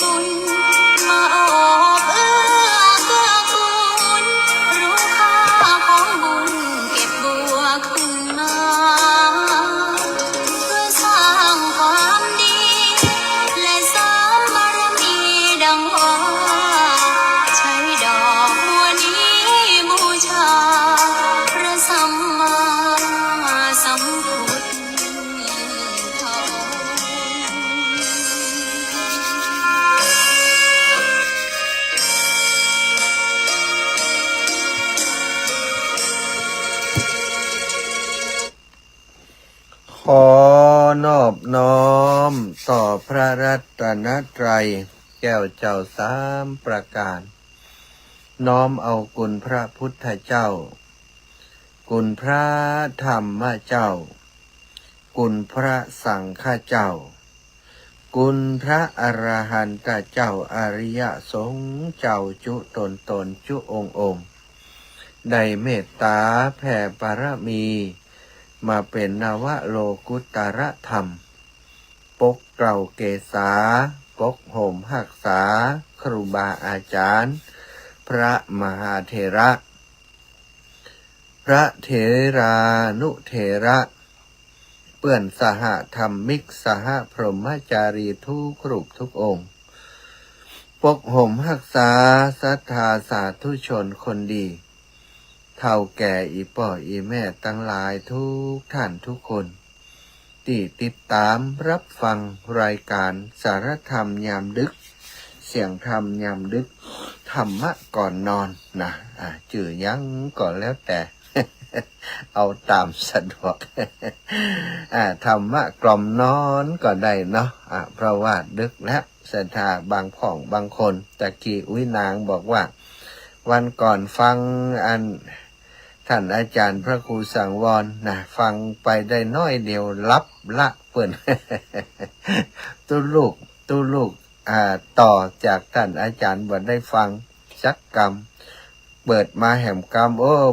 บุญมาโอบเอื้อเกื้อกูลรู้ค่าของบุญเก็บบัวขึ้นมาเพื่อสร้างความดีและสร้างบารมีดังว่าใช้ดอกบัวนี้บูชาพระสัมมาสัมพุทธขอนอบน้อมต่อพระรัตนตรัยแก้วเจ้าสามประการน้อมเอากุณพระพุทธเจ้ากุณพระธรรมเจ้ากุณพระสังฆเจ้ากุณพระอรหันตเจ้าอริยสงฆ์เจ้าจุตนจุองค์ได้เมตตาแผ่บารมีมาเป็นนวโลกุตรธรรมปกเกล่าเกษาปกห่มหักษาครูบาอาจารย์พระมหาเถระพระเถรานุเถระเปื้อนสหธรรมิกสหพรหมจารีทุกรูปทุกองค์ปกห่มหักษาศรัทธาสาธุชนคนดีเท่าแก่อีป่ออีแม่ตั้งหลายทุกท่านทุกคนที่ติดตามรับฟังรายการสารธรรมยามดึกเสียงธรรมยามดึกธรรมะก่อนนอนนะจื่อยังก่อนแล้วแต่ เอาตามสะดวก ธรรมะกล่อมนอนก็ได้เนาะเพราะว่าดึกแล้วศรัทธาบางผ่องบางคนตะกี้นางบอกว่าวันก่อนฟังท่านอาจารย์พระครูสังวรนะฟังไปได้น้อยเดียวรับละเปิ่น ตู้ลูกต่อจากท่านอาจารย์บ่ได้ฟังสักกรรมเปิดมาแหมกรรม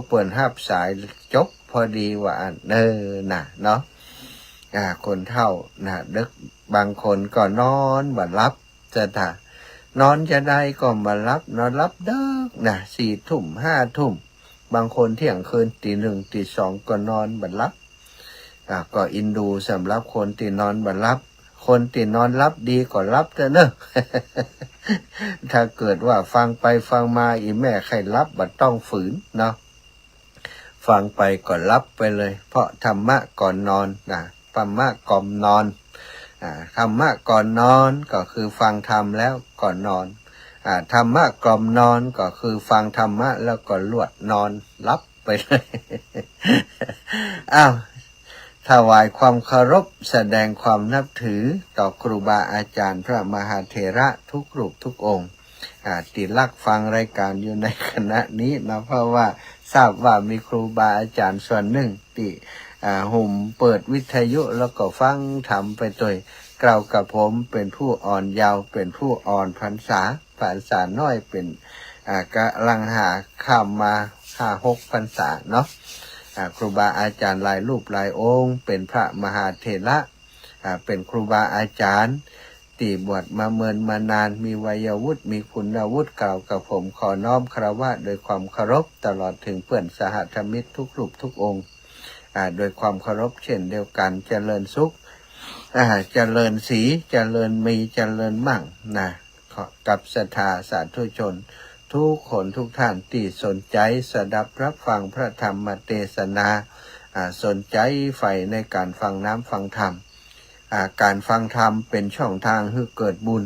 เปิ่นหับสายจบพอดีว่าน่ะเนาะคนเฒ่านะดึกบางคนก็นอนบ่รับจะถ้านอนจะได้ก็มารับนอนรับเด้อนะ4 ทุ่ม5 ทุ่มบางคนเที่ยงคืนตี 1 ตี 2ก็นอนบัดรับก็อินดูสำหรับคนที่นอนบัดรับคนที่นอนรับดีก็รับเถอะเนอะ ถ้าเกิดว่าฟังไปฟังมาอีแม่ใครรับบัดต้องฝืนเนาะฟังไปก็รับไปเลยเพราะธรรมะก่อนนอนธรรมะก่อนนอนธรรมะก่อนนอนก็คือฟังธรรมแล้วก่อนนอนธรรมะกล่อมนอนก็คือฟังธรรมะแล้วก็ลวดนอนรับไปเลย ถวายความเคารพแสดงความนับถือต่อครูบาอาจารย์พระมหาเถระทุกรูปทุกองค์ที่รักฟังรายการอยู่ในขณะนี้นะเพราะว่าทราบว่ามีครูบาอาจารย์ส่วนหนึ่งที่หุ่มเปิดวิทยุแล้วก็ฟังธรรมไปตัวกล่าวกับผมเป็นผู้อ่อนเยาว์เป็นผู้อ่อนพรรษาน้อยเป็นกำลังหาข้ามมา5-6 พรรษาเนาะครูบาอาจารย์หลายรูปหลายองค์เป็นพระมหาเถระเป็นครูบาอาจารย์ที่บวชมาเมินมานานมีวัยวุฒิมีคุณวุฒิกล่าวกับผมขอน้อมคารวะโดยความเคารพตลอดถึงเพื่อนสหธรรมิกทุกรูปทุกองค์โดยความเคารพเช่นเดียวกันเจริญสุขเจริญสีเจริญมีเจริญมั่งนะกับศรัทธาสาธุชนทุกคนทุกท่านที่สนใจสดับรับฟังพระธรรมเทศนาสนใจใฝ่ในการฟังน้ำฟังธรรมการฟังธรรมเป็นช่องทางให้เกิดบุญ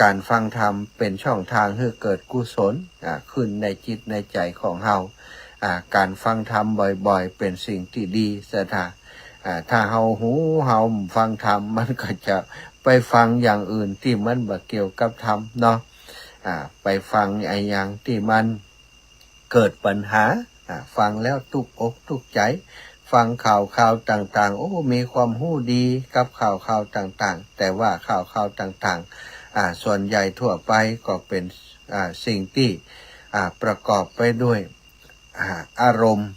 การฟังธรรมเป็นช่องทางให้เกิดกุศลขึ้นในจิตในใจของเฮาการฟังธรรมบ่อยๆเป็นสิ่งที่ดีศรัทธาถ้าเฮาฟังธรรมมันก็จะไปฟังอย่างอื่นที่มันบ่เกี่ยวกับธรรมเนาะไปฟังไอ้อย่างที่มันเกิดปัญหาฟังแล้วทุกอกทุกใจฟังข่าวต่างๆมีความรู้ดีกับข่าวต่างๆแต่ว่าข่าวต่างๆส่วนใหญ่ทั่วไปก็เป็นสิ่งที่ประกอบไปด้วยอารมณ์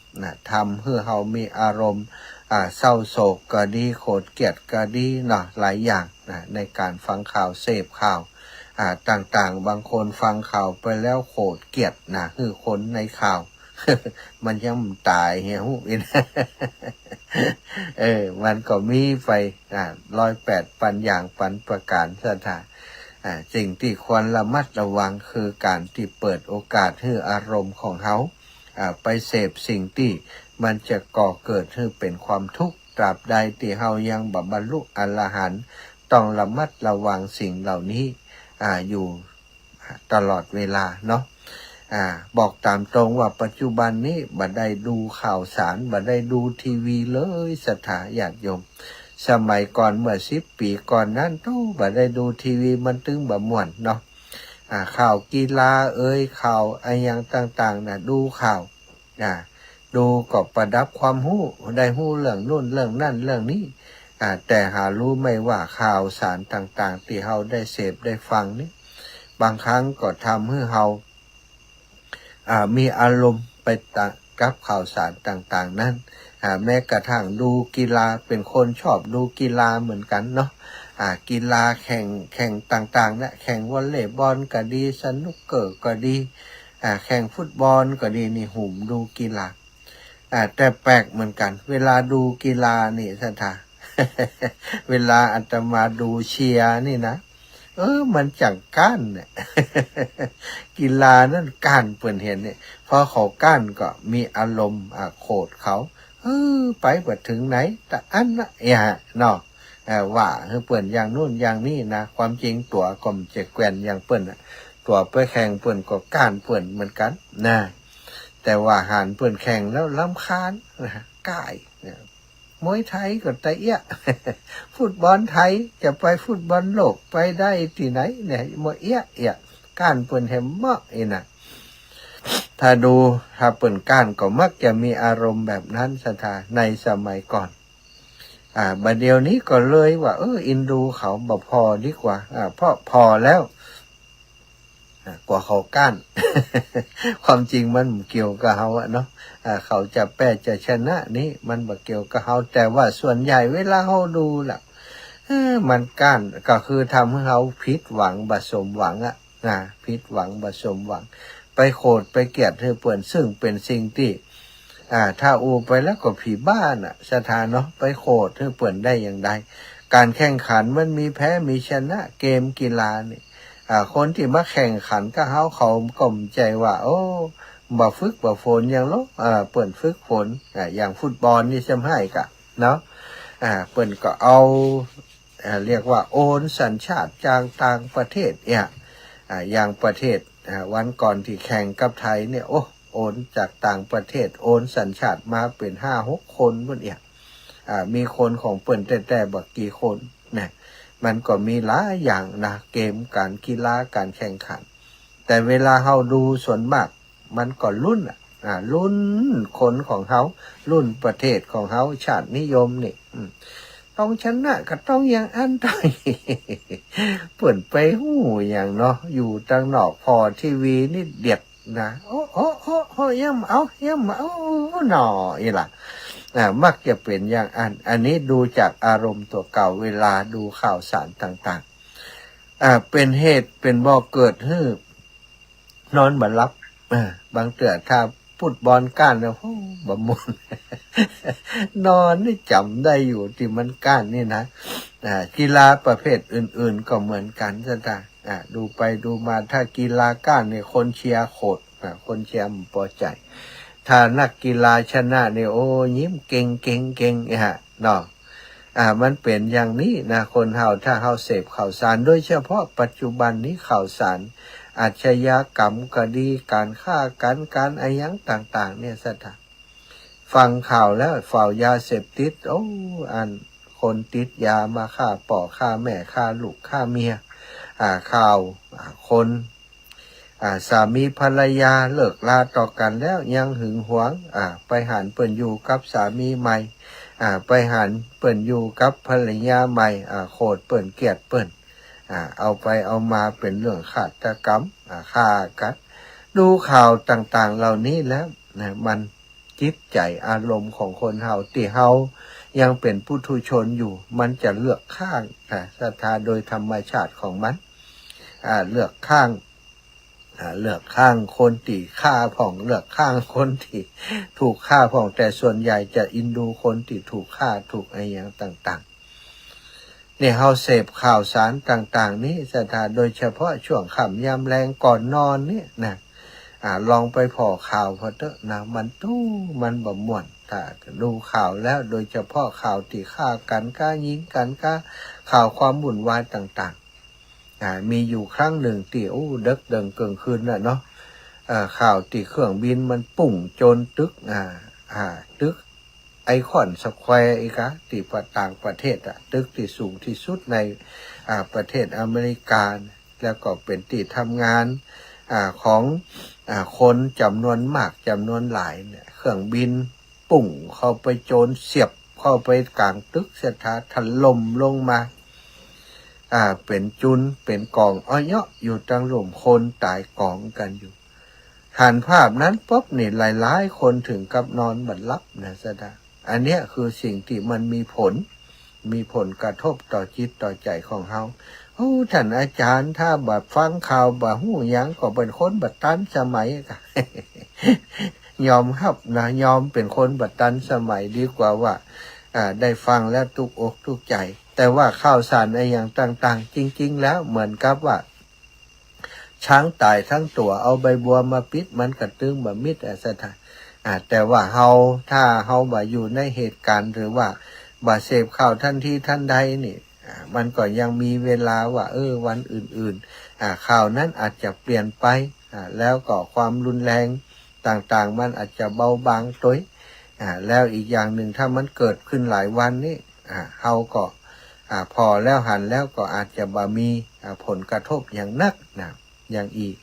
ทำให้เฮามีอารมณ์เศร้าโศกก็ดีโกรธเกลียดก็ดีเนาะหลายอย่างในการฟังข่าวเสพข่าว ต่างๆบางคนฟังข่าวไปแล้วโกรธเกลียดนะคือคนในข่าว มันยังตายเหี้ยหูอิน มันก็มีไป108 ปันอย่างปันประการสถานสิ่งที่ควรระมัดระวังคือการที่เปิดโอกาสให้อารมณ์ของเขาไปเสพสิ่งที่มันจะก่อเกิดให้เป็นความทุกข์ตราบใดที่เฮายังบรรลุอรหันต์ต้องระมัดระวังสิ่งเหล่านี้อยู่ตลอดเวลาเนาะบอกตามตรงว่าปัจจุบันนี้บ่ได้ดูข่าวสารบ่ได้ดูทีวีเลยศรัทธาญาติโยมสมัยก่อนเมื่อ10 ปีก่อนนั้นตู้บ่ได้ดูทีวีมันตึงบ่ม่วนเนาะข่าวกีฬาข่าวอะไรอย่างต่างๆนะดูข่าวดูก็ประดับความรู้ได้รู้เรื่องนู่นเรื่องนั่นเรื่องนี้แต่หารู้ไม่ว่าข่าวสารต่างๆที่เฮาได้เสพได้ฟังนี่บางครั้งก็ทำให้เฮามีอารมณ์ไปกับข่าวสารต่างๆนั้นแม้กระทั่งดูกีฬาเป็นคนชอบดูกีฬาเหมือนกันเนาะกีฬาแข่งต่างๆนะแข่งวอลเลย์บอลก็ดีสนุกเกอร์ก็ดีแข่งฟุตบอลก็ดีนี่หุ่มดูกีฬาแต่แปลกเหมือนกันเวลาดูกีฬานี่ท่านท่า เวลาอาตมาดูเชียร์นี่นะมันจังก้านเนี่ย กีฬานั่นก้านเปิ่นเห็นเนี่ยพอเขาก้านก็มีอารมณ์โกรธเขาไปไปถึงไหนแต่อันนะเนาะว่าเปิ่นอย่างนู่นอย่างนี้นะความจริงตัวก็มจะแกว่นอย่างเปิ่นตัวไปแข่งเปิ่นก็ก้านเปิ่นเหมือนกันนะแต่ว่าหารเปิ่นแข่งแล้วรำคาญนะก่ายมวยไทยก็ไตเอี้ย ฟุตบอลไทยจะไปฟุตบอลโลกไปได้ที่ไหนเนี่ยมวยเอี้ยก้านเปิ่นแหมมากนะถ้าเปิ่นก้านก็มักจะมีอารมณ์แบบนั้นสถาในสมัยก่อนบัดเดี๋ยวนี้ก็เลยว่าอินดูเขาบ่พอดีกว่าเพราะพอแล้วกว่าเขาก้าน ความจริงมันเกี่ยวกับเขาเนาะเขาจะแพ้จะชนะนี่มันบ่เกี่ยวกับเขาแต่ว่าส่วนใหญ่เวลาเขาดูล่ะมันก้านก็คือทำให้เขาผิดหวังบ่สมหวังผิดหวังบ่สมหวังไปโกรธไปเกลียดเปิ่นซึ่งเป็นสิ่งที่ถ้าไปแล้วก็ผีบ้านสถานเนาะไปโกรธเปิ่นได้อย่างใดการแข่งขันมันมีแพ้มีชนะเกมกีฬานี่คนที่มาแข่งขันก็เขากล่อมใจว่าบ่ฝึกบ่ฝนอย่างลเปิ่นฝึกฝนอย่างฟุตบอลนี่ใช่ไหมกะเนาะเปิ่นก็เอาเรียกว่าโอนสัญชาติจากต่างประเทศอย่างประเทศวันก่อนที่แข่งกับไทยเนี่ยโอนจากต่างประเทศโอนสัญชาติมาเป็น5-6 คนเพิ่นมีคนของเปิ่นแต่บ่กี่คนนะมันก็มีหลายอย่างนะเกมการกีฬาการแข่งขันแต่เวลาเฮาดูส่วนมากมันก็รุ่นรุ่นคนของเฮารุ่นประเทศของเฮาชาตินิยมนี่ต้องชนะก็ต้องอย่างอันใด เปิ่นไปหู้อย่างเนาะอยู่ตังนอกพอทีวีนี่เด็ดนะย่ำเอาหน่ออีหล่ะมักจะเป็นอย่างอันนี้ดูจากอารมณ์ตัวเก่าเวลาดูข่าวสารต่างๆเป็นเหตุเป็นบ่อเกิดให้นอนบ่หลับบางเตือถ้าฟุตบอลก้านแล้วบ่มน นอนนี่จำได้อยู่ที่มันก้านนี่นะกีฬาประเภทอื่นๆก็เหมือนกันซะดูไปดูมาถ้ากีฬาก้านเนี่ยคนเชียร์โคตรคนเชียร์พอใจถ้านักกีฬาชนะเนี่ยยิ้มเก่งเนาะมันเป็นอย่างนี้นะคนเฮาถ้าเฮาเสพข่าวสารโดยเฉพาะปัจจุบันนี้ข่าวสารอาชญากรรมก็ดีการฆ่ากันการอะไรอย่างต่างๆเนี่ยสัตว์ฟังข่าวแล้วฝ่ายาเสพติดคนติดยามาฆ่าพ่อฆ่าแม่ฆ่าลูกฆ่าเมียข่าวคนสามีภรรยาเลิกลาต่อกันแล้วยังหึงหวงไปหันเปิ่นอยู่กับสามีใหม่ไปหันเปิ่นอยู่กับภรรยาใหม่โคตรเปิ่นเกลียดเปิ่นเอาไปเอามาเป็นเรื่องฆาตกรรมฆ่ากันดูข่าวต่างๆเหล่านี้แล้วมันจิตใจอารมณ์ของคนเฮาที่เฮายังเป็นปุถุชนอยู่มันจะเลือกข้างศรัทธาโดยธรรมชาติของมัน เลือกข้างเลือกข้างคนที่ฆ่าผ่องเลือกข้างคนที่ถูกฆ่าผ่องแต่ส่วนใหญ่จะอินดูคนที่ถูกฆ่าถูกอะไรอย่างต่างๆเนี่ยเราเสพข่าวสารต่างๆนี้สถานโดยเฉพาะช่วงค่ำยามแรงก่อนนอนเนี่ยนะลองไปพอข่าวพอเตอะนะมันบ่ม่วนถ้าดูข่าวแล้วโดยเฉพาะข่าวที่ฆ่ากันฆ่ายิงกันฆ่าข่าวความวุ่นวายต่างๆมีอยู่ครั้งหนึ่งที่ดึกเดิงเกินคืนน่ะเนาะข่าวที่เครื่องบินมันปุ่งโจนตึกตึกไอคอนสแควร์อีกะที่ต่างประเทศตึกที่สูงที่สุดในประเทศอเมริกาแล้วก็เป็นที่ทำงานของคนจำนวนมากจำนวนหลายเนี่ยเครื่องบินปุ่งเข้าไปโจนเสียบเข้าไปกลางตึกเสถาถล่มลงมาเป็นจุนเป็นกองอ้อยอยู่ตั้งหลุมคนตายกองกันอยู่หันภาพนั้นปุ๊บนี่หลายๆคนถึงกับนอนบัดลับนะสดาอันเนี้ยคือสิ่งที่มันมีผลกระทบต่อจิตต่อใจของเฮาท่านอาจารย์ถ้าบัดฟังข่าวบัดหูหยังก็เป็นคนบัดตันสมัยกะ ยอมรับนะยอมเป็นคนบัดตันสมัยดีกว่าว่าได้ฟังแล้วทุกอกทุกใจแต่ว่าข่าวสารอะไรอย่างต่างๆจริงๆแล้วเหมือนกับว่าช้างตายทั้งตัวเอาใบบัวมาปิดมันกระตึงบะมิดสถานแต่ว่าถ้าเฮาบ่อยู่ในเหตุการณ์หรือว่าบ่เสพข่าวทันทีทันใดนี่มันก็ยังมีเวลาว่าวันอื่นๆข่าวนั้นอาจจะเปลี่ยนไปแล้วก็ความรุนแรงต่างๆมันอาจจะเบาบางตัวแล้วอีกอย่างหนึ่งถ้ามันเกิดขึ้นหลายวันนี่เฮาก็พอแล้วหันแล้วก็อาจจะบ่มีผลกระทบอย่างนักนะอย่างอีก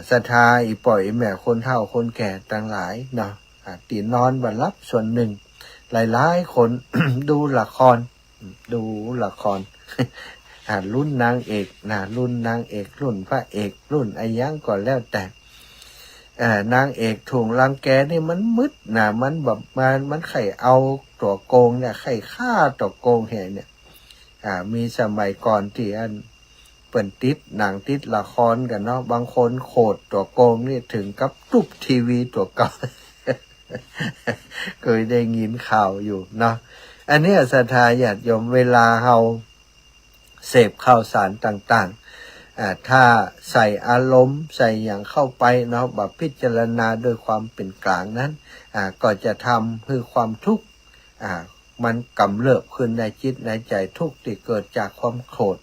ศรัทธาอีปล่อยแม่คนเฒ่าคนแก่ต่างหลายเนาะตีนอนบัดลับส่วนหนึ่งหลายๆคน ดูละครรุ่นนางเอกรุ่นนางเอกรุ่นพระเอกรุ่นไอ้ยังก่อนแล้วแต่นางเอกถูกรังแกนี่มันมืดมันแบบมันไข่เอาตัวโกงเนี่ยไข่ฆ่าตัวโกงแห่เนี่ยมีสมัยก่อนที่อันเปิ่นติดหนังติดละครกันเนาะบางคนโขดตัวโกงนี่ถึงกับตุบทีวีตัวเก่า เคยได้ยินข่าวอยู่เนาะอันนี้ศรัทธาญาติโยมเวลาเราเสพข่าวสารต่างๆถ้าใส่อารมณ์ใส่อย่างเข้าไปเนาะแบบพิจารณาโดยความเป็นกลางนั้นก็จะทำให้ความทุกข์มันกำเริบขึ้นในจิตในใจทุกข์ที่เกิดจากความโกรธ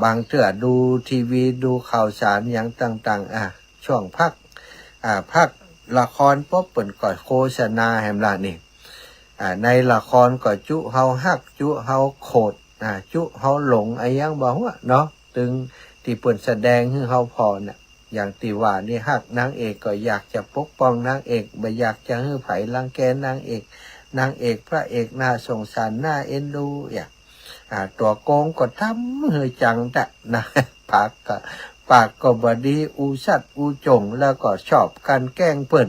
บางเทื่อดูทีวีดูข่าวสารอย่างต่างๆช่วงพักละครปุ๊บเปิ่นก่อยโฆษณาแห่งละนี่ในละครก็จุเฮาฮักจุเฮาโขดจุเฮาหลงไอ้ยังบ่ว่าเนาะตึงที่เปิ่นแสดงให้เฮาพอน่ะอย่างที่ว่านี่ฮักนางเอกก็อยากจะปกป้องนางเอกบ่อยากจะให้ไผรังแกนางเอกพระเอกน่าสงสารน่าเอ็นดูอย่างตัวโกงก็ทำเฮยจังแต่นะปากก็บดีอูสัดอูจงแล้วก็ชอบการแกล้งเปิ้น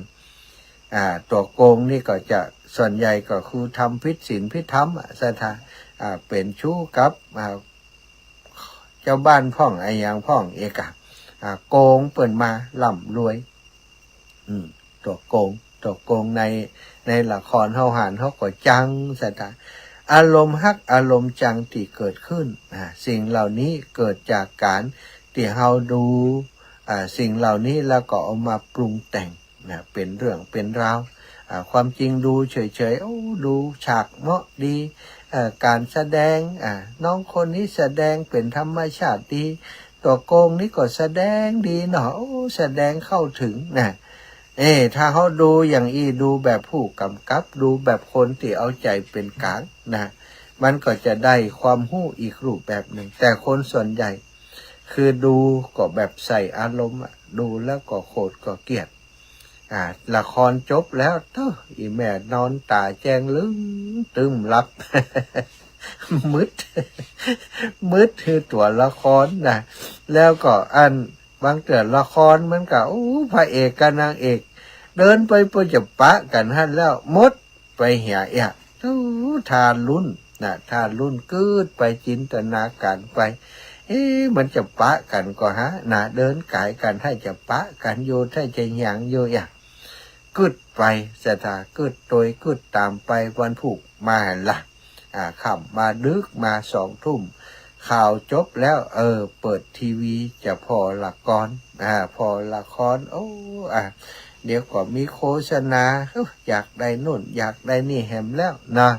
ตัวโกงนี่ก็จะส่วนใหญ่ก็คือทำผิดศีลผิดธรรมสถาเป็นชู้กับเจ้าบ้านพ่องไอ้ยังพ่องเอกโกงเปิ้นมาล่ำรวยตัวโกงในละครเฮาหานเฮาก็จังสถาอารมณ์ฮักอารมณ์จังที่เกิดขึ้นสิ่งเหล่านี้เกิดจากการที่เฮาดูสิ่งเหล่านี้แล้วก็เอามาปรุงแต่งเป็นเรื่องเป็นราวความจริงดูเฉยๆดูฉากเหมาะดีการแสดงน้องคนนี้แสดงเป็นธรรมชาติดีตัวโกงนี่ก็แสดงดีเนาะแสดงเข้าถึงถ้าเขาดูอย่างดูแบบผู้กำกับดูแบบคนที่เอาใจเป็นกลางมันก็จะได้ความหู้อีกรูปแบบหนึ่งแต่คนส่วนใหญ่คือดูก็แบบใส่อารมณ์ดูแล้วก็โกรธก็เกลียดละครจบแล้วอีแม่นอนตาแจงลึงตึมรับ มืดคือตัวละครแล้วก็บางเกิดละครมันก็พระเอกกับนางเอกเดินไปเพื่อจะปะกันหั่นแล้วมดไปเหี่ยทานลุ้นทานลุ้นกืดไปจินตนาการไป มันจะปะกันก็ฮะน่ะเดินกายกันให้จะปะกันโยให้จะหยังโยอย่างกึดไปสถากึดโดยกึดตามไปวันผูกมาละขับมาดึกมา2 ทุ่มข่าวจบแล้วเปิดทีวีจะพอละครพอละครเดี๋ยวก็มีโฆษณาอยากได้นู่นอยากได้นี่แหมแล้วนะ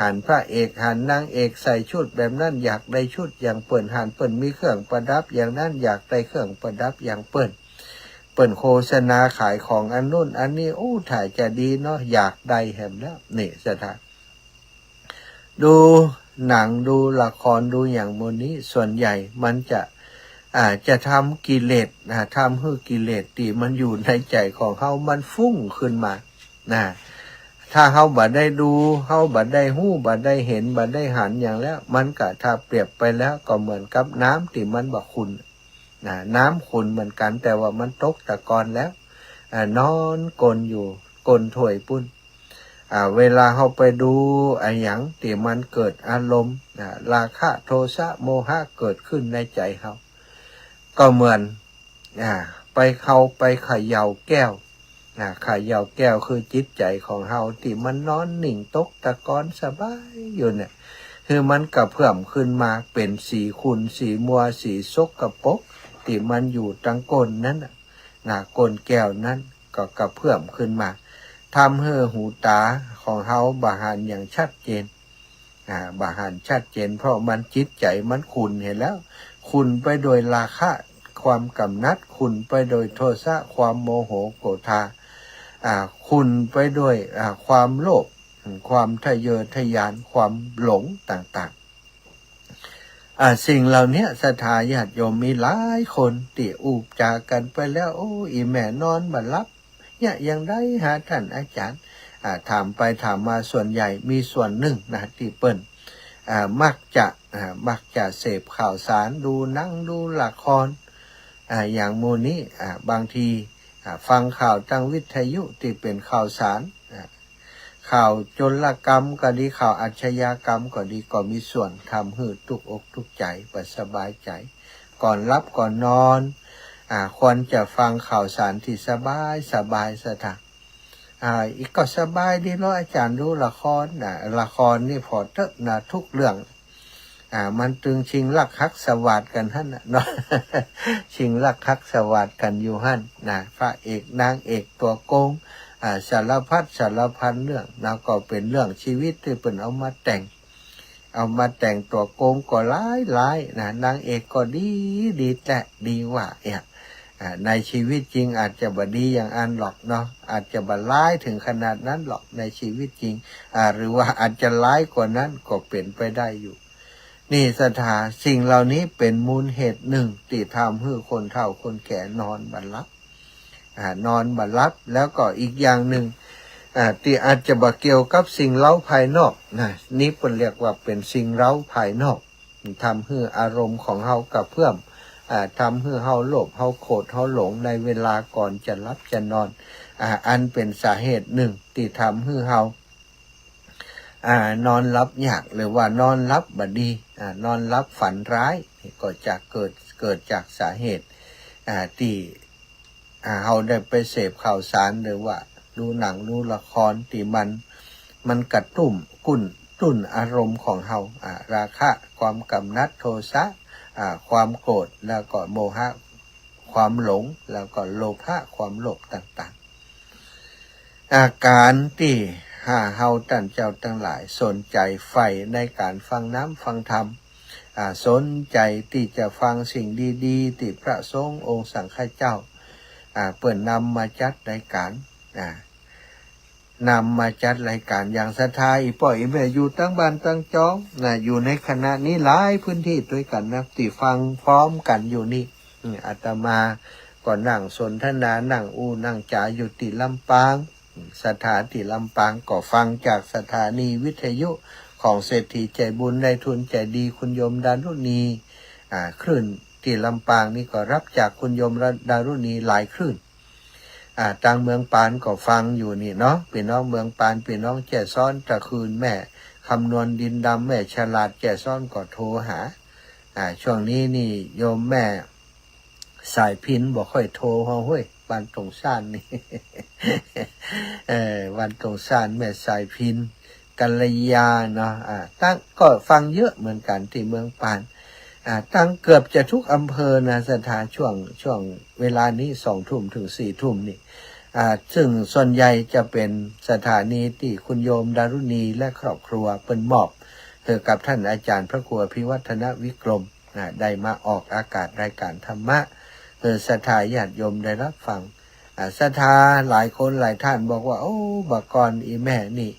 หันพระเอกหันนางเอกใส่ชุดแบบนั้นอยากได้ชุดอย่างเปิ่นหันเปิ่นมีเครื่องประดับอย่างนั้นอยากได้เครื่องประดับอย่างเปิ่นโฆษณาขายของอันนู่นอันนี้ถ่ายจะดีเนาะอยากได้แหมแล้วนี่สถานดูหนังดูละครดูอย่างโมนี้ส่วนใหญ่มันจะทำกิเลสทำให้กิเลสที่มันอยู่ในใจของเขามันฟุ้งขึ้นมาถ้าเขาบ่ได้ดูเขาบ่ได้หู้บ่ได้เห็นบ่ได้หันอย่างแล้วมันก็ถ้าเปรียบไปแล้วก็เหมือนกับน้ำที่มันบ่ขุ่นน้ำขุ่นเหมือนกันแต่ว่ามันตกตะกอนแล้วนอนกลนอยู่กลนถ้วยปุ้นเวลาเขาไปดูอย่างที่มันเกิดอารมณ์ราคะโทสะโมหะเกิดขึ้นในใจเขาก็เหมือนไปเขย่าแก้วเขย่าแก้วคือจิตใจของเฮาที่มันนอนหนิ่งตกตะกอนสบายอยู่เนี่ยคือมันกระเพื่อมขึ้นมาเป็นสีขุ่นสีมัวสีซกกระปกที่มันอยู่ตั้งก้นนั้นก้นแก้วนั้นก็กระเพื่อมขึ้นมาทำให้หูตาของเฮาบาหันอย่างชัดเจนบาหันชัดเจนเพราะมันจิตใจมันขุ่นเห็นแล้วขุ่นไปโดยราคะความกำนัดขุ่นไปโดยโทสะความโมโหโกรธาขุ่นไปด้วยความโลภความทะเยอทะยานความหลงต่างๆสิ่งเหล่านี้ศรัทธาญาติโยมมีหลายคนที่อุปจากันไปแล้วอีแม่นอนบัดรับเนี่ยยังได้หาท่านอาจารย์ถามไปถามมาส่วนใหญ่มีส่วนหนึ่งที่เปิ้นมักจะเสพข่าวสารดูหนังดูละครอย่างโมนี้บางทีฟังข่าวทางวิทยุที่เป็นข่าวสารข่าวโจรกรรมก็ดีข่าวอาชญากรรมก็ดีก็มีส่วนทำให้ทุกอกทุกใจบ่สบายใจก่อนรับก่อนนอนควรจะฟังข่าวสารที่สบายสถานอีกก็สบายดีเนาะอาจารย์ดูละครละครนี่พอเถอะทุกเรื่องมันตึงชิงลักฮักสวัสดกันหั่นเนาะ ชิงลักฮักสวัสดกันอยู่หั่นพระเอกนางเอกตัวโกงสารพันเรื่องก็เป็นเรื่องชีวิตที่เป็นเอามาแต่งตัวโกงก็หลายนางเอกก็ดีแต่ดีว่าในชีวิตจริงอาจจะบ่ดีอย่างอันหรอกเนาะอาจจะบ่ร้ายถึงขนาดนั้นหรอกในชีวิตจริงหรือว่าอาจจะร้ายกว่านั้นก็เป็นไปได้อยู่นี่ศรัทธาสิ่งเหล่านี้เป็นมูลเหตุหนึ่งที่ทำให้คนเฒ่าคนแก่นอนบัดรับนอนบัดรับแล้วก็อีกอย่างหนึ่งที่อาจจะบ่เกี่ยวกับสิ่งเร้าภายนอกนี่เพิ่นเรียกว่าเป็นสิ่งเร้าภายนอกทำให้อารมณ์ของเฮากระเพื่อมทำให้เฮาโลภเฮาโกรธเฮาหลงในเวลาก่อนจะรับจะนอนอันเป็นสาเหตุหนึ่งที่ทำให้เฮานอนรับยากหรือว่านอนรับบ่ดีนอนรับฝันร้ายก็จะเกิดจากสาเหตุที่เฮาได้ไปเสพข่าวสารหรือว่าดูหนังดูละครที่มันกระตุ้นอารมณ์ของเฮาราคะความกำนัดโทสะความโกรธแล้วก็โมหะความหลงแล้วก็โลภะความโลภต่างๆอาการที่เฮาท่านเจ้าทั้งหลายสนใจใฝ่ในการฟังน้ำฟังธรรมสนใจที่จะฟังสิ่งดีๆที่พระสงฆ์องค์สังฆเจ้าเปิดนำมาจัดรายการอย่างศรัทธาอีป่อยแม่อยู่ตั้งบ้านตั้งจองอยู่ในคณะนี้หลายพื้นที่ด้วยกันที่ฟังพร้อมกันอยู่นี่อาตมาก็นั่งสนทนานั่งจ่าอยู่ที่ลำปางสถานที่ลำปางก็ฟังจากสถานีวิทยุของเศรษฐีใจบุญในทุนใจดีคุณโยมดารุณีคลื่นที่ลำปางนี่ก็รับจากคุณโยมดารุณีหลายคลื่นทางเมืองปานก็ฟังอยู่นี่เนาะพี่น้องเมืองปานพี่น้องแจ่ซ้อนตะคืนแม่คำนวณดินดำแม่ฉลาดแจ่ซ้อนก็โทรหา ช่วงนี้นี่โยมแม่สายพินบอกค่อยโทรเฮาเฮ้ยวันตรงซ่านนี่ วันตรงซ่านแม่สายพินกัลยาเนาะตั้งก็ฟังเยอะเหมือนกันที่เมืองปานตั้งเกือบจะทุกอำเภอนะสถานช่วงเวลานี้2 ทุ่มถึง4 ทุ่มนี่ซึ่งส่วนใหญ่จะเป็นสถานีที่คุณโยมดารุณีและครอบครัวเป็นมอบกับท่านอาจารย์พระครูอภิวัฒนวิกรมได้มาออกอากาศรายการธรรมะศรัทธาญาติโยมได้รับฟังศรัทธาหลายคนหลายท่านบอกว่าโอ้บักกรอีแม่นี่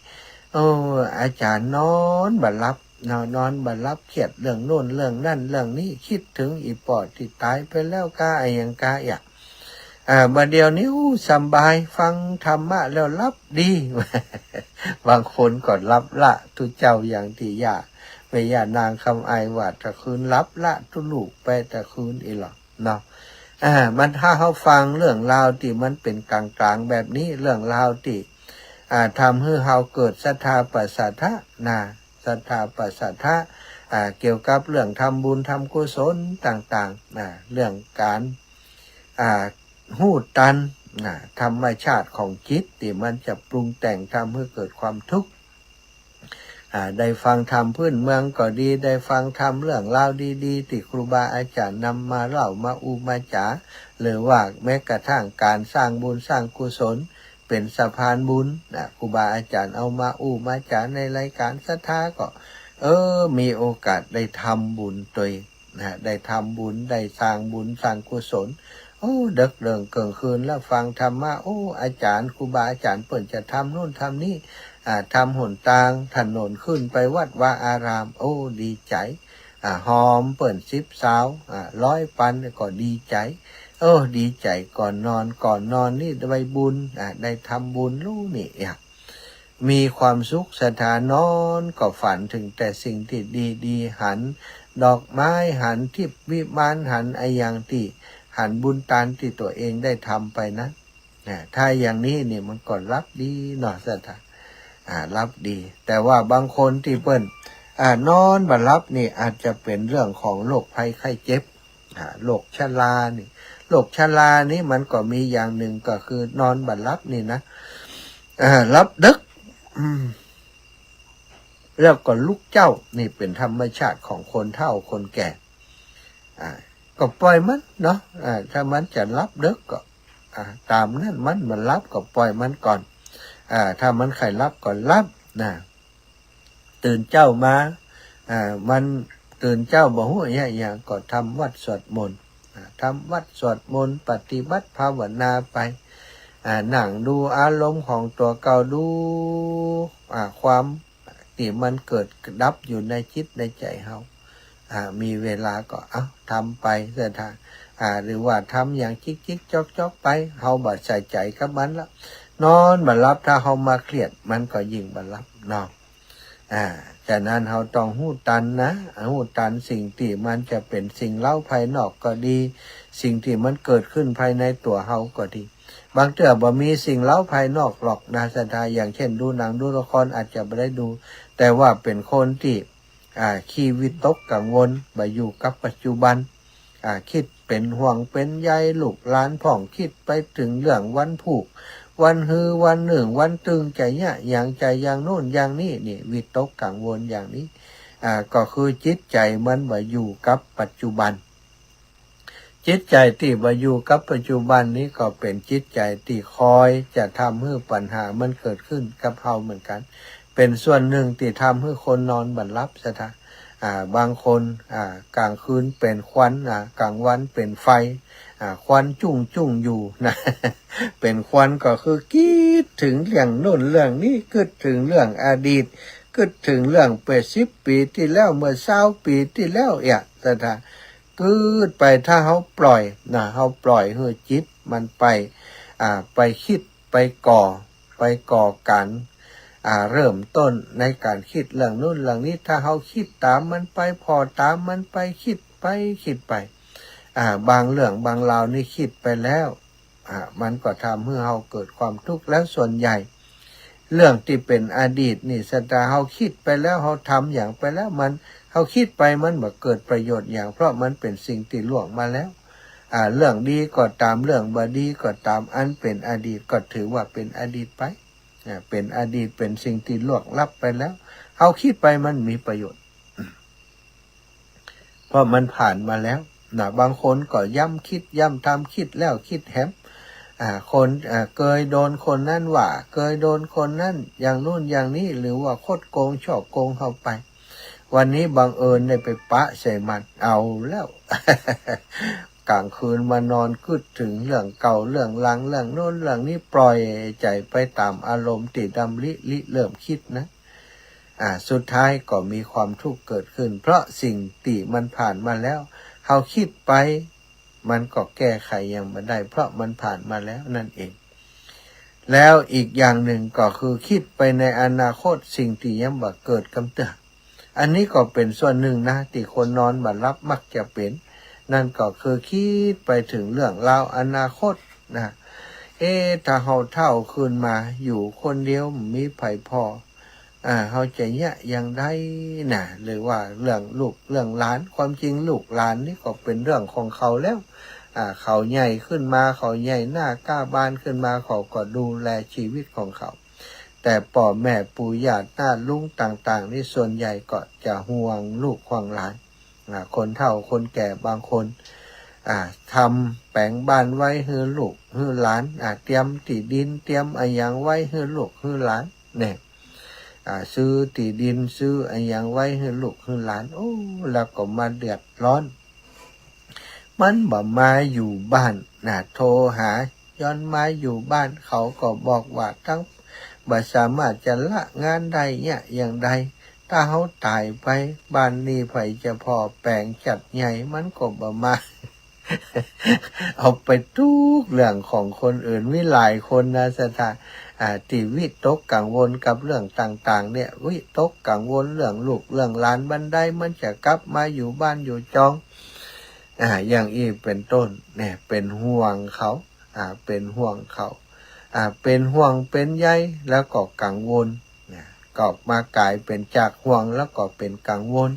โอ้อาจารย์นอนบัดรับนอนบัดรับเครียดเรื่องโน่นเรื่องนั่นเรื่องนี้คิดถึงอีปอดที่ตายไปแล้วกาอย่างกาอย่างบัดเดียวนี้สบายฟังธรรมะแล้วรับดี บางคนก็รับละทุเจ้าอย่างที่ย่าแม่ย่านางคำไอว่าตะคืนรับละทุลูกไปตะคืนอีหรอกเนาะมันถ้าเขาฟังเรื่องราวที่มันเป็นกลางๆแบบนี้เรื่องราวที่ทำให้เขาเกิดศรัทธาปัสสัทธะศรัทธาปัสสัทธะเกี่ยวกับเรื่องทำบุญทำกุศลต่างๆเรื่องการหู้ตันธรรมชาติของจิตที่มันจะปรุงแต่งทำให้เกิดความทุกข์ได้ฟังธรรมพื้นเมืองก็ดีได้ฟังธรรมเรื่องราวดีๆที่ครูบาอาจารย์นำมาเล่ามามาจ๋าหรือว่าแม้กระทั่งการสร้างบุญสร้างกุศลเป็นสะพานบุญครูบาอาจารย์เอามามาจ๋าในรายการศรัทธาก็มีโอกาสได้ทำบุญตัวได้ทำบุญได้สร้างบุญสร้างกุศลดึกเรื่องเกินคืนแล้วฟังธรรมะอาจารย์ครูบาอาจารย์เปิ่นจะทำนู่นทำนี่ทำหนทางถนนขึ้นไปวัดวาอารามดีใจหอมเปิ่น10 สาว100 ปันก็ดีใจดีใจก่อนนอนนี่ได้บุญได้ทำบุญลูกนี่มีความสุขสถานนอนก็ฝันถึงแต่สิ่งที่ดีๆหันดอกไม้หันทิพย์วิมานหันไออย่างที่หันบุญตานที่ตัวเองได้ทำไปนั้นถ้าอย่างนี้นี่มันก็รับดีหน่อยสถานรับดีแต่ว่าบางคนที่เปิ้นนอนบัดรับนี่อาจจะเป็นเรื่องของโรคภัยไข้เจ็บโรคชรานี่โรคชรานี่มันก็มีอย่างหนึ่งก็คือนอนบัดรับนี่นะรับดึกแล้วก็ลุกเจ้านี่เป็นธรรมชาติของคนเฒ่าคนแก่ก็ปล่อยมันเนาะถ้ามันจะรับดึกก็ตามนั้นมันรับก็ปล่อยมันก่อนถ้ามันใครรับก็รับตื่นเจ้ามามันตื่นเจ้าบ่ฮู้อย่างก็ทำวัดสวดมนต์ทำวัดสวดมนต์ปฏิบัติภาวนาไปนั่งดูอารมณ์ของตัวเก่าดูความที่มันเกิดดับอยู่ในจิตในใจเฮามีเวลาก็ทำไปเสถาหรือว่าทำอย่างจิกๆจอกๆไปเฮาบ่ใส่ใจกับมันละนอนบัดรับถ้าเฮามาเครียดมันก็ยิ่งบัดรับเนาะฉะนั้นเฮาต้องหู้ตันนะหู้ตันสิ่งที่มันจะเป็นสิ่งเล่าภายนอกก็ดีสิ่งที่มันเกิดขึ้นภายในตัวเฮาก็ดีบางเทื่อบ่มีสิ่งเล่าภายนอกหรอกนะศรัทธาอย่างเช่นดูหนังดูละครอาจจะไม่ได้ดูแต่ว่าเป็นคนที่ขี้วิตกกังวลไปอยู่กับปัจจุบันคิดเป็นห่วงเป็นใยลูกหลานพ่องคิดไปถึงเรื่องวันผูกวันฮือวันหนึ่งวันตึงใจเนี่ยอย่างใจอย่างโน่นอย่างนี้นี่วิตกกังวลอย่างนี้ก็คือจิตใจมันไปอยู่กับปัจจุบันจิตใจที่ไปอยู่กับปัจจุบันนี้ก็เป็นจิตใจที่คอยจะทำให้ปัญหามันเกิดขึ้นกับเฮาเหมือนกันเป็นส่วนหนึ่งที่ทำให้คนนอนบัดรับซะท่าบางคนกลางคืนเป็นควันกลางวันเป็นไฟควันจุ่งอยู่นะ เป็นควันก็คือคิดถึงเรื่องโน่นเรื่องนี้คิดถึงเรื่องอดีตคิดถึงเรื่อง10 ปีที่แล้วเมื่อ20 ปีที่แล้วซะท่าคิดไปถ้าเฮาปล่อยเฮาปล่อยให้จิตมันไปคิดไปก่อการเริ่มต้นในการคิดเรื่องนู้นเรื่องนี้ถ้าเฮาคิดตามมันไปพอตามมันไปคิดไปบางเรื่องบางราวนี่คิดไปแล้วมันก็ทำให้เฮาเกิดความทุกข์แล้วส่วนใหญ่เรื่องที่เป็นอดีตนี่สตาเฮาคิดไปแล้วเฮาทำอย่างไปแล้วมันเฮ เขาคิดไปมันบ่เกิดประโยชน์อย่างเพราะมันเป็นสิ่งที่ล่วงมาแล้วเรื่องดีก็ตามเรื่องบ่ดีก็ตามอันเป็นอดีตก็ถือว่าเป็นอดีตไปเป็นอดีตเป็นสิ่งที่ล่วงลับไปแล้วเขาคิดไปมันมีประโยชน์เพราะมันผ่านมาแล้วบางคนก็ย้ำคิดย้ำทำคิดแล้วคิดแถมคนเคยโดนคนนั่นว่าเคยโดนคนนั่นอย่างนู่นอย่างนี้หรือว่าคดโกงชอบโกงเข้าไปวันนี้บังเอิญได้ไปปะใส่มันเอาแล้ว กลางคืนมานอนคิดถึงเรื่องเก่าเรื่องหลังเรื่องโน้นเรื่องนี้ปล่อยใจไปตามอารมณ์ติดดำริเริ่มคิดนะสุดท้ายก็มีความทุกข์เกิดขึ้นเพราะสิ่งที่มันผ่านมาแล้วเขาคิดไปมันก็แก้ไขยังไม่ได้เพราะมันผ่านมาแล้วนั่นเองแล้วอีกอย่างหนึ่งก็คือคิดไปในอนาคตสิ่งที่ยังบ่เกิดกำเตืออันนี้ก็เป็นส่วนหนึ่งนะที่คนนอนบ่หลับมักจะเป็นนั่นก็คือคิดไปถึงเรื่องราวอนาคตนะถ้าเขาเท่าคืนมาอยู่คนเดียวมีไผพอเขาจะอย่างได้นะหรือว่าเรื่องลูกเรื่องหลานความจริงลูกหลานนี่ก็เป็นเรื่องของเขาแล้วเขาใหญ่ขึ้นมาเขาใหญ่หน้ากล้าบานขึ้นมาเขาก็ดูแลชีวิตของเขาแต่พ่อแม่ปู่ย่าตาลุงต่างๆนี่ส่วนใหญ่ก็จะห่วงลูกห่วงหลานคนเฒ่าคนแก่บางคนทำแปลงบ้านไว้ให้ลูกให้หลานเตรียมที่ดินเตรียมอย่างไว้ให้ลูกให้หลานเนี่ยซื้อที่ดินซื้ออย่างไว้ให้ลูกให้หลานโอ้แล้วก็มาเดือดร้อนมันบ่มาอยู่บ้านโทรหาย้อนมาอยู่บ้านเขาก็บอกว่าทั้งบ่สามารถจะละงานใดอย่างใดถ้าเขาตายไปบ้านนี้ไผจะพอแปลงจัดใหญ่มันก็บ่มา เอาไปทุกเรื่องของคนอื่นวิหลายคนนะสถานที่วิตกกังวลกับเรื่องต่างๆเนี่ยวิตกกังวลเรื่องลูกเรื่องหลานบันไดมันจะกลับมาอยู่บ้านอยู่จองอย่างอีเป็นต้นเนี่ยเป็นห่วงเขาเป็นห่วงเขาเป็นห่วงเป็นใยแล้วก็กังวลก็มากลายเป็นจากห่วงแล้วก็เป็นกังวล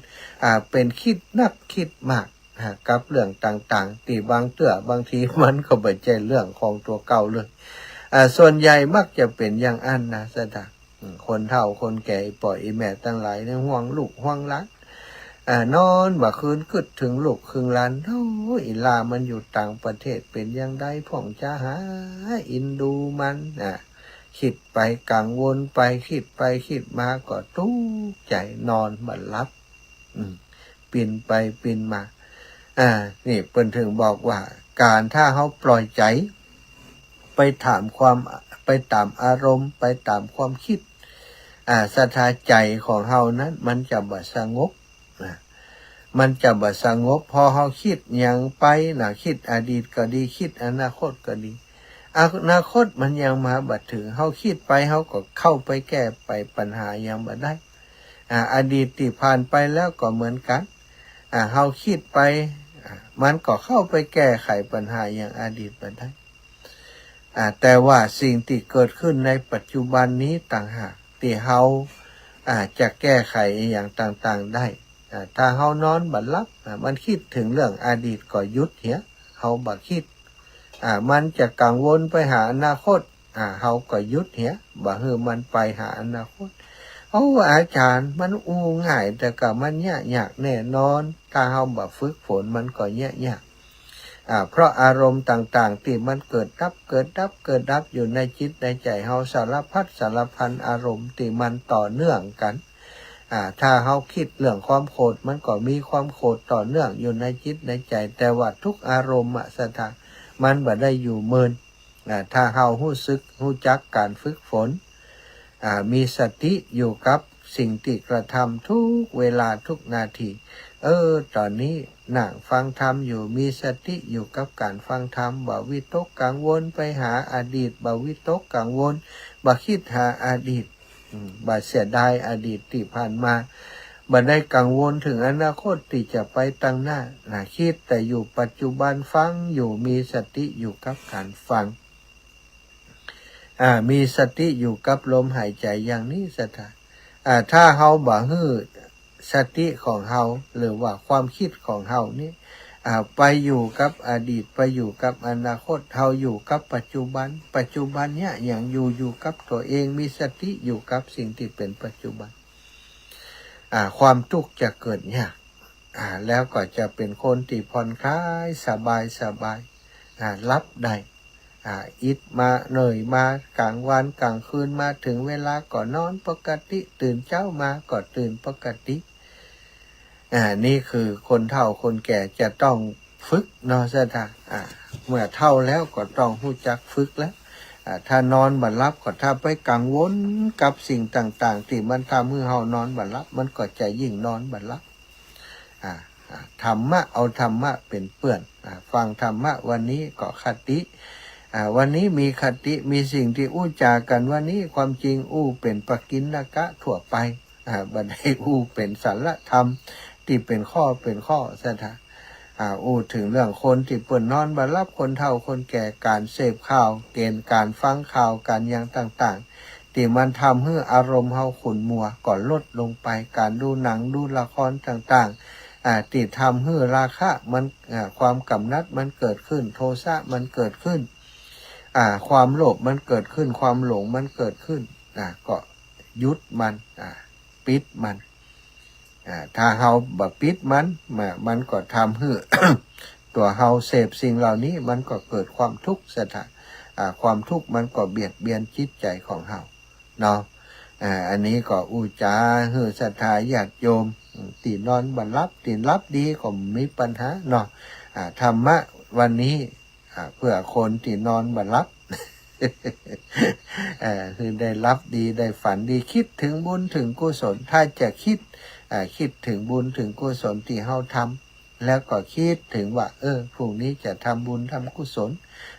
เป็นคิดนักคิดมากกับเรื่องต่างๆที่บางทีมันก็ไม่ใช่เรื่องของตัวเก่าเลยส่วนใหญ่มักจะเป็นอย่างอันนะสะดักคนเฒ่าคนแก่ปล่อยแม่ตั้งหลายในห่วงลูกห่วงหลานนอนบ่คืนคิดถึงลูกคืนหลานโอ้ยลามันอยู่ต่างประเทศเป็นอย่างใดพ่องจะหาอินดูมันคิดไปกังวลไปคิดไปคิดมาก็ทุกข์ใจนอนบ่หลับปิ่นไปปิ่นมานี่เปิ้นถึงบอกว่าการถ้าเขาปล่อยใจไปตามอารมณ์ไปตามความคิดสถานใจของเฮานั้นมันจะบ่สงบมันจะบ่สงบพอเฮาคิดอย่างไปคิดอดีตก็ดีคิดอนาคตก็ดีอนาคตมันยังมาบ่ถึงเฮาคิดไปเฮาก็เข้าไปแก้ไปปัญหายังบ่ได้อดีตที่ผ่านไปแล้วก็เหมือนกันเฮาคิดไปมันก็เข้าไปแก้ไขปัญหาอย่างอดีตบ่ได้แต่ว่าสิ่งที่เกิดขึ้นในปัจจุบันนี้ต่างหากที่เฮาจะแก้ไขอย่างต่างๆได้ถ้าเฮานอนบ่หลับมันคิดถึงเรื่องอดีตก็หยุดเหียเฮาบ่คิดมันจะกังวลไปหาอนาคตเฮาก็หยุดเหียบ่ให้มันไปหาอนาคตอาจารย์มันง่ายแต่ก็มันยากแน่นอนถ้าเฮาบ่ฝึกฝนมันก็ยากเพราะอารมณ์ต่างๆที่มันเกิดดับอยู่ในจิตในใจเฮาสารพันอารมณ์ที่มันต่อเนื่องกันถ้าเฮาคิดเรื่องความโกรธมันก็มีความโกรธต่อเนื่องอยู่ในจิตในใจแต่ว่าทุกอารมณ์สถานมันบ่ได้อยู่เมินถ้าเฮารู้จักการฝึกฝนมีสติอยู่กับสิ่งที่กระทำทุกเวลาทุกนาทีตอนนี้นั่งฟังธรรมอยู่มีสติอยู่กับการฟังธรรมบ่วิตกกังวลไปหาอดีตบ่วิตกกังวลบ่คิดหาอดีตบ่เสียดายอดีตที่ผ่านมาบ่ได้กังวลถึงอนาคตที่จะไปตั้งหน้าคิดแต่อยู่ปัจจุบันฟังอยู่มีสติอยู่กับการฟังมีสติอยู่กับลมหายใจอย่างนี้สถานถ้าเฮาบ่ฮื้อ สติของเฮาหรือว่าความคิดของเฮานี่ไปอยู่กับอดีตไปอยู่กับอนาคตเฮาอยู่กับปัจจุบันปัจจุบันเนี่ยอย่างอยู่กับตัวเองมีสติอยู่กับสิ่งที่เป็นปัจจุบันความทุกข์จะเกิดยากแล้วก็จะเป็นคนที่ผ่อนคลายสบายรับได้อิดมาเหนื่อยมากลางวันกลางคืนมาถึงเวลาก็นอนปกติตื่นเช้ามาก็ตื่นปกตินี่คือคนเฒ่าคนแก่จะต้องฝึกเนาะซะท่าเมื่อเฒ่าแล้วก็ต้องรู้จักฝึกแล้วถ้านอนบ่หลับก็ถ้าไปกังวลกับสิ่งต่างๆที่มันทำให้เฮานอนบ่หลับมันก็จะยิ่งนอนบ่หลับธรรมะเอาธรรมะเป็นเปื้อนฟังธรรมะวันนี้ก็คติวันนี้มีคติมีสิ่งที่อู้จากันวันนี้ความจริงอู้เป็นปกิณกะทั่วไปบัดให้อู้เป็นสารธรรมที่เป็นข้อซะท่าอู้ถึงเรื่องคนที่เปิ่นนอนบ่หลับคนเฒ่าคนแก่การเสพข่าวเกณฑ์การฟังข่าวการอย่างต่างๆที่มันทำให้อารมณ์เฮาขุ่นมัวก่อนลดลงไปการดูหนังดูละครต่างๆที่ทำให้ราคะมันความกำนัดมันเกิดขึ้นโทสะมันเกิดขึ้นความโลภมันเกิดขึ้นความหลงมันเกิดขึ้นก็ยุดมันปิดมันถ้าเฮาบ่ปิดมันก็ทำให้ ตัวเฮาเสพสิ่งเหล่านี้มันก็เกิดความทุกข์ความทุกข์มันก็เบียดเบียนจิตใจของเฮาเนาะอันนี้ก็อุจาฮือศรัทธาญาติโยมตีนอนบ่หลับตีนรับดีก็มีปัญหาเนาะธรรมะวันนี้เพื่อคนที่นอนบ่หลับ คือได้รับดีได้ฝันดีคิดถึงบุญถึงกุศลถ้าจะคิดถึงบุญถึงกุศลที่เฮาทำแล้วก็คิดถึงว่าพรุ่งนี้จะทำบุญทำกุศล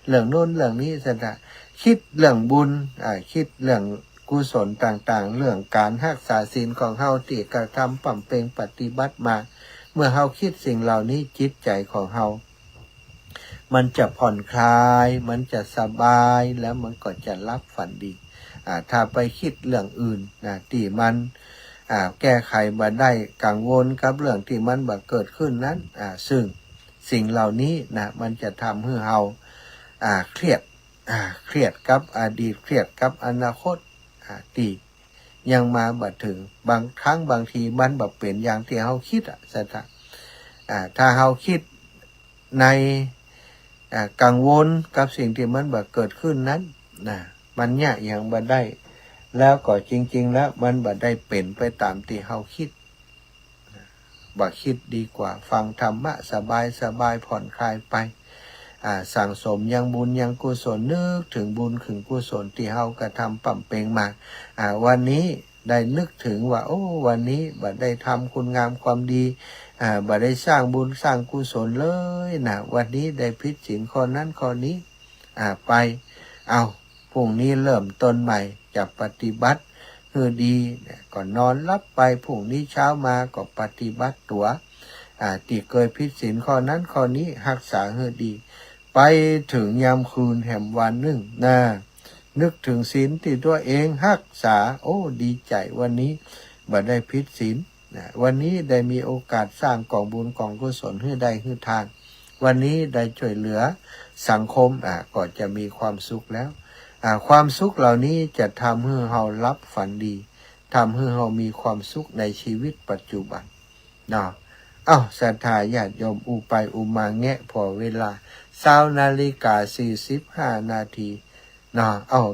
เรื่องโน้นเรื่องนี้ซะนะคิดเรื่องบุญคิดเรื่องกุศลต่างๆเรื่องการรักษาศีลของเฮาที่กระทำปั่มเปงปฏิบัติมาเมื่อเฮาคิดสิ่งเหล่านี้จิตใจของเฮามันจะผ่อนคลายมันจะสบายแล้วมันก็จะรับฝันดีถ้าไปคิดเรื่องอื่นที่มันแก้ไขบ่ได้กังวลกับเรื่องที่มันบ่เกิดขึ้นนั้นซึ่งสิ่งเหล่านี้มันจะทำให้เฮาเครียดกับอดีตเครียดกับอนาคตที่ยังมาบ่ถึงบางครั้งบางทีมันบ่เป็นอย่างที่เฮาคิดซะถ้าเฮาคิดในกังวลกับสิ่งที่มันบ่เกิดขึ้นนั้นมันเนี่ยยังบ่ได้แล้วก็จริงๆแล้วมันบ่ได้เป็นไปตามที่เฮาคิดบ่คิดดีกว่าฟังธรรมะสบายผ่อนคลายไปสั่งสมยังบุญยังกุศลนึกถึงบุญถึงกุศลที่เฮากระทำปั่มเปงมาวันนี้ได้นึกถึงว่าวันนี้บ่ได้ทำคุณงามความดีบ่ได้สร้างบุญสร้างกุศลเลยวันนี้ได้ผิดศีลข้อนั้นข้อนี้ไปพรุ่งนี้เริ่มต้นใหม่จะปฏิบัติให้ดีก็นอนรับไปพรุ่งนี้เช้ามาก็ปฏิบัติตัวที่เคยผิดศีลข้อนั้นข้อนี้รักษาให้ดีไปถึงยามคืนแห่งวันหนึ่งนึกถึงศีลที่ตัวเองรักษาดีใจวันนี้บ่ได้ผิดศีลวันนี้ได้มีโอกาสสร้างกองบุญกองกุศลให้ได้ให้ทานวันนี้ได้ช่วยเหลือสังคมก็จะมีความสุขแล้วความสุขเหล่านี้จะทำให้เรารับฝันดีทำให้เรามีความสุขในชีวิตปัจจุบันศรัทธาญาติโยมอุไปอุมาแงะพอเวลา20:45 นาที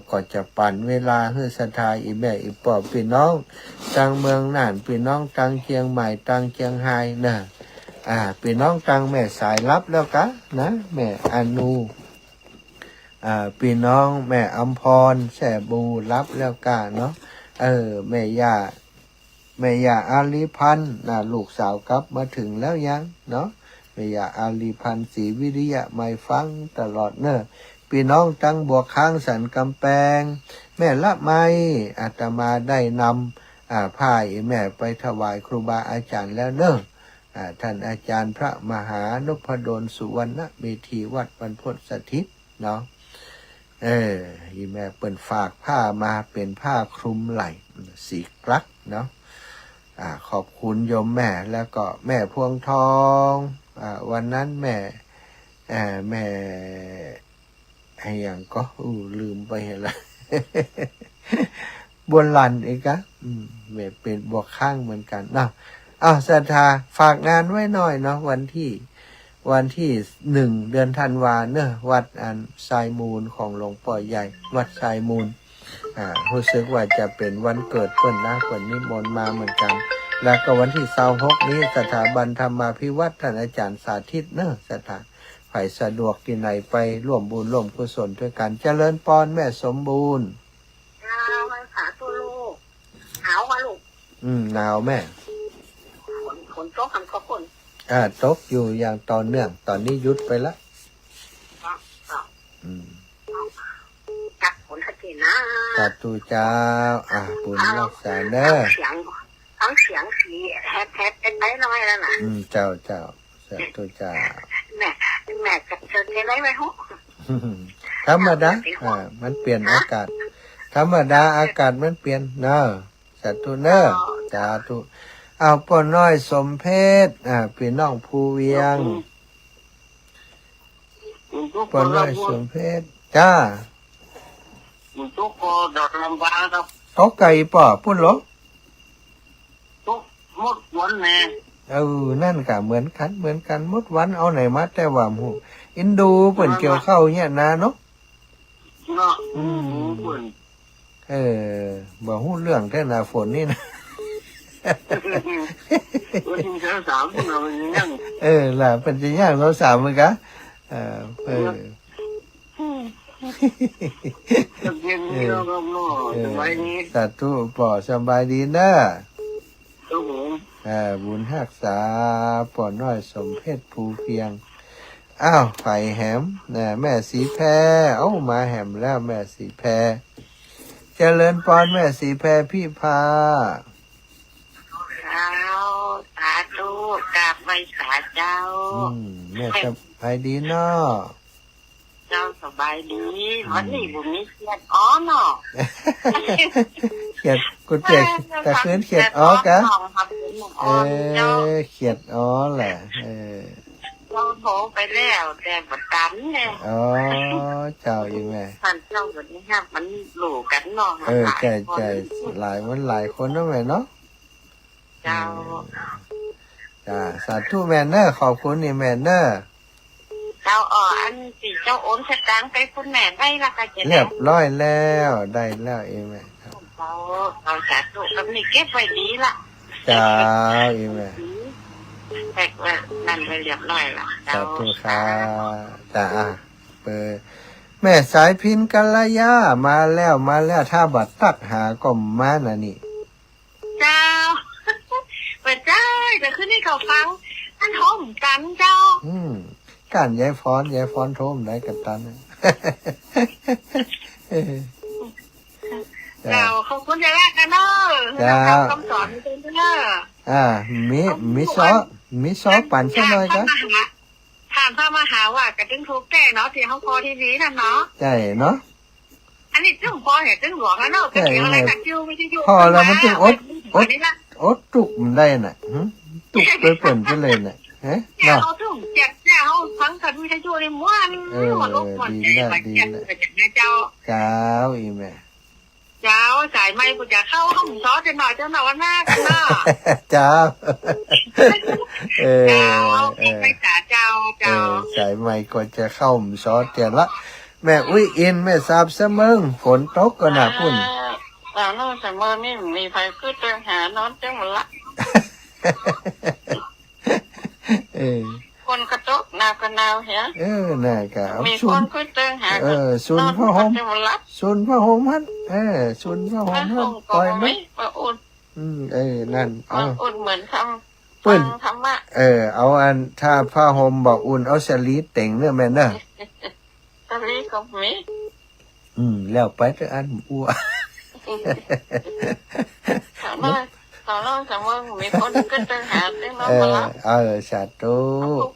ก็จะปั่นเวลาให้ศรัทธาอีแม่อีปอบพี่น้องต่างเมืองน่านพี่น้องต่างเชียงใหม่ต่างเชียงไฮ้พี่น้องต่างแม่สายรับแล้วกะนะแม่อนุพี่น้องแม่อำพรแสบูรับแล้วกะเนาะแม่ย่าอาลีพันธ์ลูกสาวกลับมาถึงแล้วยังเนาะแม่ย่าอาลีพันธ์ศรีวิริยะไม่ฟังตลอดเนอะพี่น้องตั้งบวกค้างสันกำแพงแม่ละไม้อาตมาได้นำผ้าแม่ไปถวายครูบาอาจารย์แล้วเนอะท่านอาจารย์พระมหานพดลสุวรรณเมธีวัดบรรพตสถิตเนาะอีแม่เปิ่นฝากผ้ามาเป็นผ้าคลุมไหล่สีกลักเนาะ ขอบคุณโยมแม่แล้วก็แม่พวงทองวันนั้นแม่แม่ให้อย่างก็ลืมไปแล้ว บวนลันเองกะแม่เป็นบวกข้างเหมือนกันเนาะศรัทธาฝากงานไว้หน่อยเนาะวันที่1 เดือนธันวาเนอะวัดทรายมูลของหลวงพ่อใหญ่วัดทรายมูลรู้สึกว่าจะเป็นวันเกิดเปิ้นนะเปิ้นนิมนต์มาเหมือนกันแล้วก็วันที่26นี้สถาบันธรรมาภิวัตน์ท่านอาจารย์สาธิตเนอะศรัทธาใครสะดวกที่ไหนไปร่วมบุญร่วมกุศลด้วยกันเจริญพรแม่สมบูรณ์มันขาตัวลูกหนาวมาลูกหนาวแม่ฝนตกหันก็ฝนตกอยู่อย่างต่อเนื่องตอนนี้หยุดไปแล้วจับฝนทันทีนะสาธุเจ้าปุญรักษาเด้อทั้งเสียงสีแฮปเป็นน้อยแล้วนะเจ้าสาธุเจ้าแม่กับเธอจะได้ไหมฮะธรรมดามันเปลี่ยนอากาศธรรมดาอากาศมันเปลี่ยนเนอะสาธุเนอะสาธุป่อน้อยสมเพชพี่น้องภูเวียงป่อน้อยสมเพชจ้าทุกคนดอกลำบากครับตกไก่ป่อพุ่นหรอทุกหมดวันแน่นั่นกะเหมือนกันหมดวันเอาไหนมาแต่ว่าหมูอินดูเปิ่นเกี่ยวเข้าเนี่ยนะเนาะบ่ฮู้เรื่องแต่หน้าฝนนี่นะล่ะเป็นสิย่างเราสามมื้อกะสาธุปอสบายดีนะบุญรักษาปอน้อยสมเพชรภูเพียงไข่แหมแม่สีแพรมาแหมแล้วแม่สีแพรเจริญพรแม่สีแพรพี่พาสาธุกราบไหว้สาเจ้าแม่สบายดีเนาะเจ้าสบายดีวันนี้บุญมีเขียดเนาะเขียดกุเจ็กกะคืนเขียดกะเขียดแหละเราโทรไปแล้วแต่บัดตันเนี่ยเจ้าอยู่แม่ท่านเจ้าวันนี้ครับมันหลู่กันเนาะใจหลายคนเนาะแม่เนาะเจ้าสาธุแม่เนอร์ขอบคุณนี่แม่เนอร์เจ้าอันสิเจ้าโอนสตางค์ไปคุณแม่ได้ละค่ะเรียบร้อยแล้วได้แล้วเองแม่เราสาธุกับนี่เก็บไว้ดีละจ้าเองแม่แพ็คไว้นั่นไว้เรียบร้อยละสาธุค่ะจ้าแม่สายพินกัลยามาแล้วถ้าบัดตักหาก็มาน่ะนี่เจ้าเปิดใจจะขึ้นให้เขาฟังท่านท้องกันเจ้าการย้ายฟ้อนโทมได้กับตันเราขอบคุณจะแรกกันเนอะคำสอนเป็นเนอะมีซอปั่นใช่ไหมครับถามพระมหาว่ากระตึ้งทุกแก่เนาะที่เขาพอที่นี้นั่นเนาะใช่เนาะอันนี้ตึ้งพอเห็นตึ้งหลวงแล้วเนาะเป็นอะไรกันจิ้วไม่ใช่จิ้วพอแล้วมันจึงอดตุกมันได้น่ะตุกไปเปิ่นไปเลยน่ะเนาะเขาถึงเจ็บเนี่ยเขาทั้งกันไม่ใช่จิ้วในม้วนหัวลูกหัวใจมันเจ็บเป็นเจ้าอีแม่เจ้าสายไม้กูจะเข้าห้องซอสจะหน่อยเจ้าหน่อยว่าหน้ากันเนาะเจ้าไม่จ่าเจ้าสายไม้ก็จะเข้าซอสเจ้าละแม่อุ้ยอินแม่ทราบเสมอฝนตกก็น่ะพุ่นแต่โน่นเสมอนี่มีไฟขึ้นเตือนหานอนจังหมดละคนกระตกหนาวก็หนาวเหรอน่ะกะมีคนขึ้นเตือนหาซุนผ้าห่มฮั่นซุนผ้าห่มฮั่นปล่อยมั้ยอุ่นนั่นอุ่นเหมือนทำมะเอาอันถ้าผ้าห่มบอกอุ่นเอาสลีเต็งเด้อแม่เด้อสลีก็มีแล้วไปเด้ออันอ้วตอนนั้นสมมติมีคนขึ้นเตือนหาเต็งน้องมาละสาธุ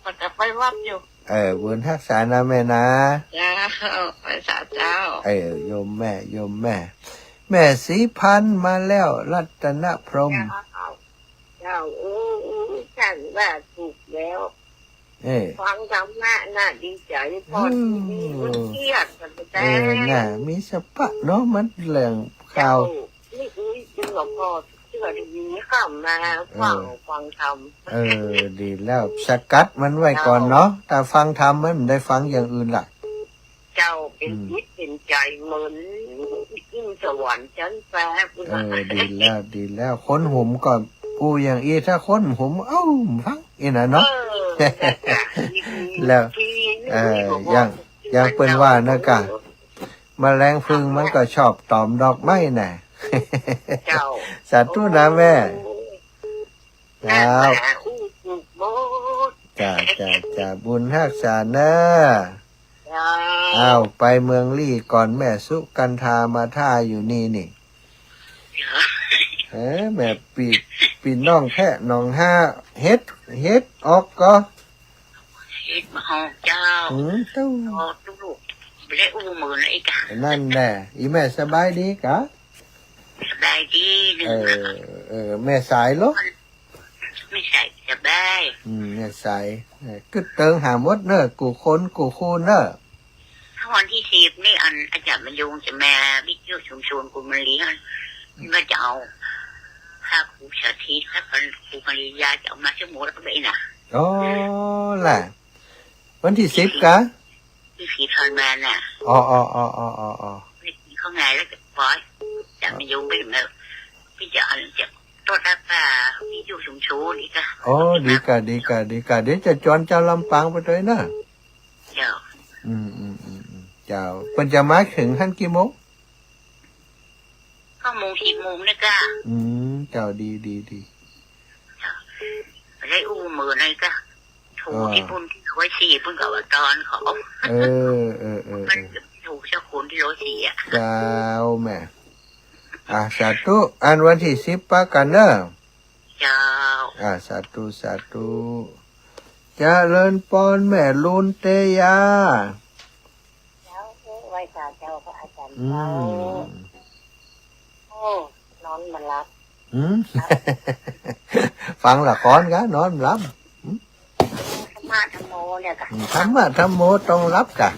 มันจะไปวัดอยู่บุญรักษานะแม่นะไปสาเจ้าโยมแม่สีพันธุ์มาแล้วรัตนพรหม จ้าโอ้ฉันว่าถูกแล้ว เอ้ย ฟังธรรมะน่าดีใจพอทีนี้มันเครียดกันแต่ น่ะมีสปะเนาะมันเรื่องข่าว นี่จึงหลวงพ่อเชื่อได้ยินข้ามมาฟังธรรม ดีแล้วสกัดมันไว้ก่อนเนาะแต่ฟังธรรมมันได้ฟังอย่างอื่นล่ะ เจ้าเป็นจิตเป็นใจเหมือนยิ่งสวรรค์ชั้นฟ้าพุทธะ ดีแล้วคนหุมก่อนกูอย่างอีถ้าคนหุมเอ้าฟังอีน่ะเนาะ แล้วยังเป็นว่านะกะแมลงพึงมันก็ชอบตอมดอกไม้น่ะ เจ้า สาธุนะแม่ครับจ้าบุญรักษาเนอะอ้าวไปเมืองลี่ก่อนแม่สุกันทามาท่าอยู่นี่แม่ปีน้องแค่น้องห้าเฮ็ดออกก็ เฮ็ดมาห้องเจ้า เต้า ลูกไม่ได้อู้มือนะไอ้กะ นั่นแหละอีแม่สบายดีกะ สบายดีหนึ่ง แม่สายเหรอ ไม่ใช่สบาย แม่สายกึดเติงหามดเนอะกูคนกูคูเนอะ ถ้าวันที่10นี่อาจารย์บรรยงจะมาวิทยุชุมชนกูมาเลี้ยงก็จะเอาถ้าครูสาธิตถ้าครูปริยาจะเอามาชั่วโมงแล้วก็ไปน่ะ อ๋อแหละวันที่10กะ ที่สีทอนมาน่ะ อ๋อ นี่เขาไงแล้วจะปล่อยจะบรรยงไปแล้วพี่จะต้นรับวิทยุชุมชนอีกอ่ะ อ๋อดีกะเดี๋ยวจะจวนเจ้าลำปางไปด้วยนะ เจ้า เจ้าเพิ่นจะมาถึงท่านกี่โมง 9 โมง 10 โมงนี่ก็ เจ้าดี ได้อู้มือนี่ก็ถูกที่พุ่นที่ร้อยสี่พุ่นกับตอนเขา มันถูกเจ้าคุณที่ร้อยสี่อ่ะ เจ้าแม่สาธุอันวันที่10ปะกันเนอะ เจ้า สาธุเจริญปอนแม่ลุนเตยา เจ้าไว้ค่ะเจ้าพระอาจารย์ อื เจ้าม โอ้นอนมารับ ฟังละครกะนอนรับ ธรรมะธรรมโมเนี่ยค่ะ ธรรมะธรรมโมต้องรับกะ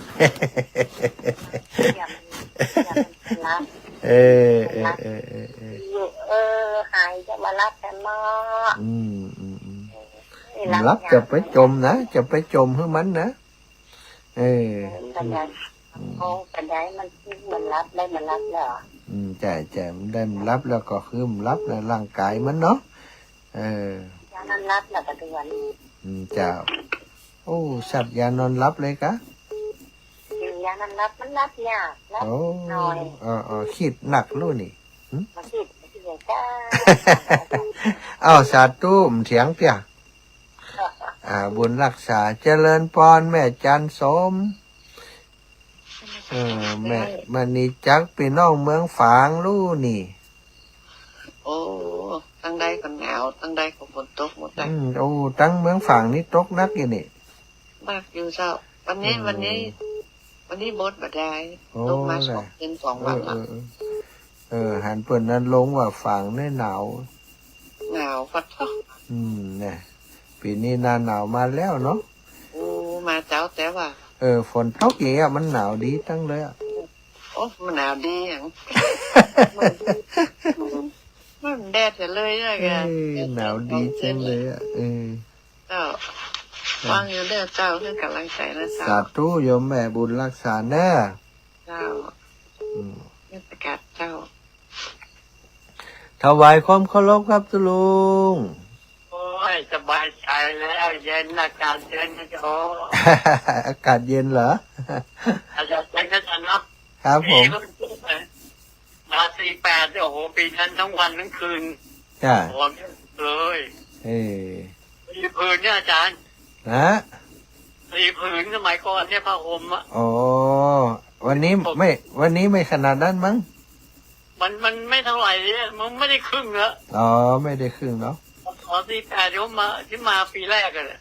อย่ามันรับ หายจะมารับแต่มา รับจะไปจมนะจะไปจมให้มันนะปัญญาโอ้ปัญญามันรับได้มันรับแล้ว ใช่มันได้มันรับแล้วก็คือมันรับในร่างกายมันเนาะยานั้นรับแล้วก็เดือน เจ้าโอ้สัตว์ยานอนรับเลยกะ ยานั้นรับมันรับยากรับน้อย คิดหนักรู้นี่ มาคิดอย่างจ้า สาธุเถียงเปียบุญรักษาเจริญพรแม่จันสมแม่มันนี่จักพี่น้องเมืองฝางรู้นี่ โอ้ตั้งได้ก็หนาวตั้งได้ก็ฝนตกหมดเลย ตั้งเมืองฝางนี่ตกนักอยู่นี่ มากอยู่เจ้าวันนี้บดบ่ได้ลงมา2 วันละ หันเปิ่นนั้นลงว่าฝางได้หนาว ฟัดท้อ เนี่ยปีนี้หน้าหนาวมาแล้วเนาะ มาเจ้าแต่ว่า ฝนตกอย่างเงี้ยมันหนาวดีตั้งเลยอ่ะ โอ้มันหนาวดีอย่างมันแดดจะเลยเลยแก หนาวดีจังเลยอ่ะเจ้าวางอยู่เด้อเจ้าเพื่อกำลังใจนะเจ้า สาธุโยมแม่บุญรักษาแน่ เจ้าเนี่ยประกาศเจ้า ถวายความเคารพครับตุลุง โอ้ยสบายใจแล้วเย็นอากาศเย็นนะจ๊ะ อากาศเย็นเหรอ อากาศเย็นนะจ๊ะเนาะ ครับผม มา48โอ้โหปีนั้นทั้งวันทั้งคืน จ้า ร้อนเลยสีผืนเนี่ยอาจารย์ สีผืนสมัยก่อนเนี่ยผ้าห่มอ่ะวันนี้ไม่ขนาดนั้นมั้ง มันไม่เท่าไหร่เนี่ยมันไม่ได้ครึ่งละ ไม่ได้ครึ่งเนาะ48ที่มาปีแรกเลย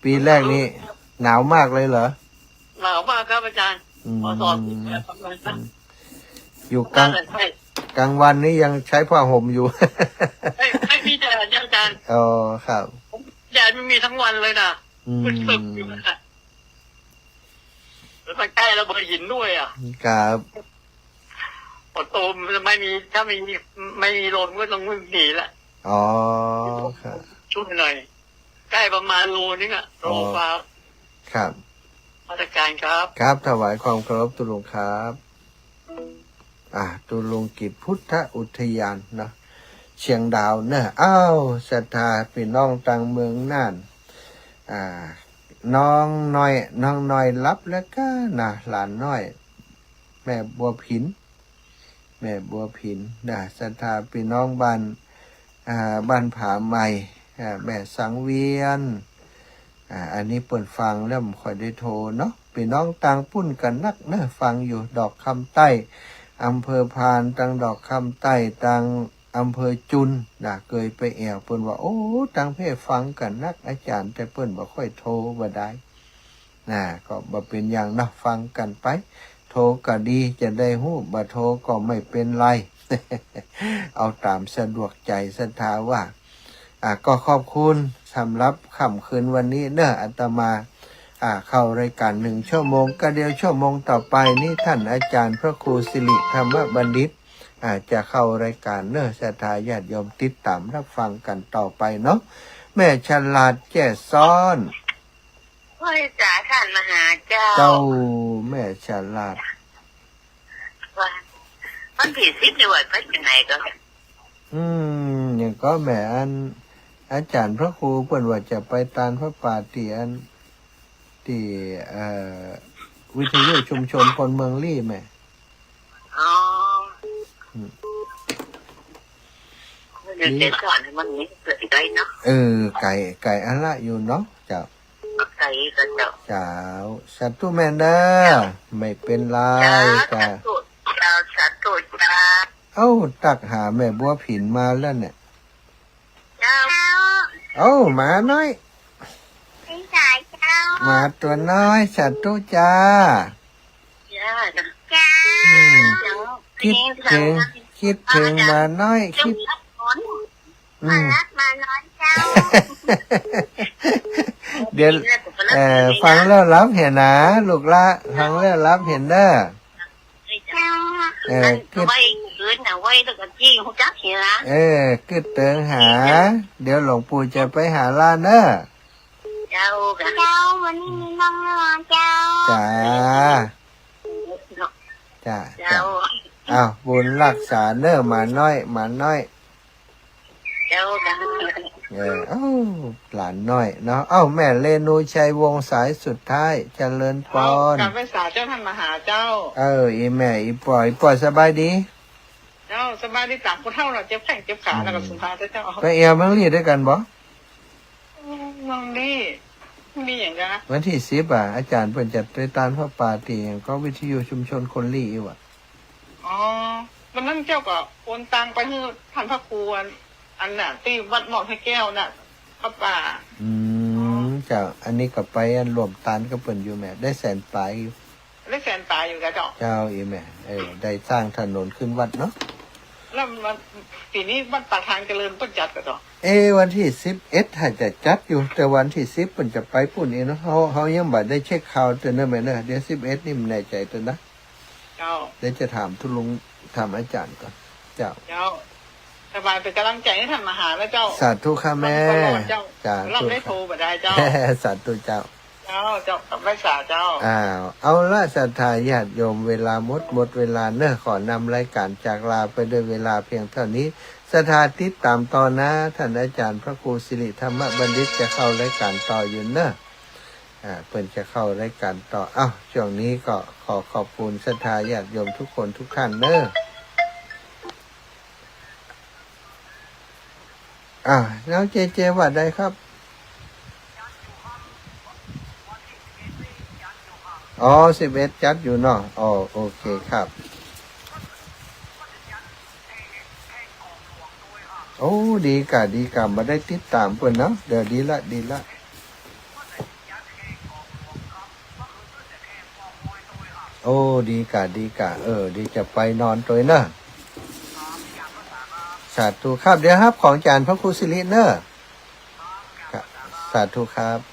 ปีแรกนี่หนาวมากเลยเหรอ หนาวมากครับอาจารย์อยู่กลาง กลางวันนี้ยังใช้ผ้าห่มอยู่ ไม่มีแดดอาจารย์ อ๋อครับ แดดไม่มีทั้งวันเลยนะ อืม มันสึกอยู่นะแล้วมันใกล้ระเบิดหินด้วยอ่ะ ครับ ปอดโตมไม่มีถ้าไม่มีลมก็ต้องวิ่งหนีละ อ๋อครับ ช่วยหน่อย ใกล้ประมาณโลนึงอ่ะโลกว่า ครับ มาตรการครับ ครับถวายความเคารพตุลุงครับตุลุงกิจพุทธอุทยานเนาะเชียงดาวเนอะอ้าวศรัทธาพี่น้องต่างเมืองน่านน้องน้อยรับแล้วก็นะหลานน้อย แม่บัวผินนะศรัทธาพี่น้องบ้านผาใหม่แม่สังเวียนอันนี้เปิดฟังแล้วผมค่อยได้โทรเนาะพี่น้องต่างปุ้นกันนักเนอะฟังอยู่ดอกคำใต้อำเภอพานตังดอกคำใต้ตังอำเภอจุนเคยไปแอวเปิ้นว่าโอ้ตังเพศฟังกันนักอาจารย์แต่เปิ้นบ่ค่อยโทรบ่ได้ก็บ่เป็นอย่างนะฟังกันไปโทรก็ดีจะได้ฮู้บ่โทรก็ไม่เป็นไร เอาตามสะดวกใจศรัทธาว่าก็ขอบคุณสำหรับค่ำคืนวันนี้เนอะอาตมาเข้ารายการ1 ชั่วโมงก็เดียวชั่วโมงต่อไปนี่ท่านอาจารย์พระครูสิริธรรมบัณฑิตจะเข้ารายการเนอะศรัทธาญาติโยมติดตามรับฟังกันต่อไปเนาะแม่ฉลาดแจ้ซ้อน พ่อจ๋าท่านมหาเจ้า เจ้าแม่ฉลาด มันผิดสิบในวัดพัฒยังไงก็ อย่างก็แม่อาจารย์พระครูเปิ้นว่าจะไปตานพระป่าที่วิทยุชุมชนคนเมืองลี่แม่ อ๋อเดี๋ยวเจ๊สอนให้มันนี้เกิดได้เนาะ ไก่อะละอยู่เนาะเจ้า ไก่ก็เจ้า เจ้าสัตว์ตู้แม่นเด้อไม่เป็นไร จ้าสาธุจ้า ตักหาแม่บัวผินมาแล้วเนี่ย เจ้า หมาน้อย พี่สายเจ้า หมาตัวน้อยสัตว์ตู้จ้า จ้า คิดถึงหมาน้อยคิด มารักมาน้อยเจ้า เดี๋ยวฟังแล้วรับเห็นนะลูกละฟังแล้วรับเห็นเด้อ ไว้คืนนะไว้แล้วก็จี้หัวจักเหี้ยนะ กึดเติงหา เดี๋ยวหลวงปู่จะไปหาล้านเด้อ เจ้าวันนี้มีน้องมาเจ้า จ้าบุญรักษาเด้อหมาน้อยเจ้า หลานน้อยเนาะแม่เรนูชัยวงศ์สายสุดท้ายเจริญพร กลับไปสาเจ้าท่านมหาเจ้า อีแม่อีปล่อยสบายดี เจ้าสบายดีต่างคนเท่าเราเจ็บแข้งเจ็บขาแล้วก็สุนทรเจ้า ไปเอวมังรีด้วยกันบ่ น้องนี่มีอย่างกันนะ วันที่10อาจารย์เพิ่นจัดไปตานพระป่าตีก็วิทยุชุมชนคนลี่อยู่อ๋อวันนั้นเจ้าก็โอนตังไปให้ท่านพระครูอันน่ะที่วัดหมอกให้แก้วน่ะพระป่าเจ้าอันนี้ก็ไปรวมตานก็เปิ่นอยู่แม่ได้แสนปลายอยู่ ได้แสนตายอยู่กับเจ้าอีแม่ได้สร้างถนนขึ้นวัดเนาะ แล้วปีนี้วัดป่าทางเจริญต้นจัดกับเจ้าวันที่11ถ้าจะจัดอยู่แต่วันที่10เพิ่นจะไปปุ่นเองเนาะเฮายังบ่ได้เช็คข่าวตัวนั้นแม่เด้อเดี๋ยว11นี่มันแน่ใจตัวนะเจ้าเดี๋ยวจะถามทุลุงถามอาจารย์ก่อนเจ้าสบายเป็นกำลังใจให้ท่านมหาแล้วเจ้าสาธุค่ะแม่จ้าเราได้โทรมาได้เจ้าสาธุเจ้ากับไว้สาเจ้าเอาละศรัทธาญาติโยมเวลาหมดเวลาเนอะขอนำรายการจากลาไปด้วยเวลาเพียงเท่านี้ศรัทธาติดตามต่อนะท่านอาจารย์พระครูสิริธรรมบัณฑิตจะเข้ารายการต่ออยู่เนอะเพิ่นจะเข้ารายการต่อช่วงนี้ก็ขอขอบคุณศรัทธาญาติโยมทุกคนทุกท่านเนอะแล้วเจว่าได้ครับ11จัดอยู่เนาะโอเคครับดีกะมาได้ติดตามเพิ่นเนาะเดี๋ยวดีละดีกะดีจะไปนอนตัวเนาะ าธุครับเดี๋ยวครับของอาจารย์พระครูสิริเนอร์ครับสาธุครับ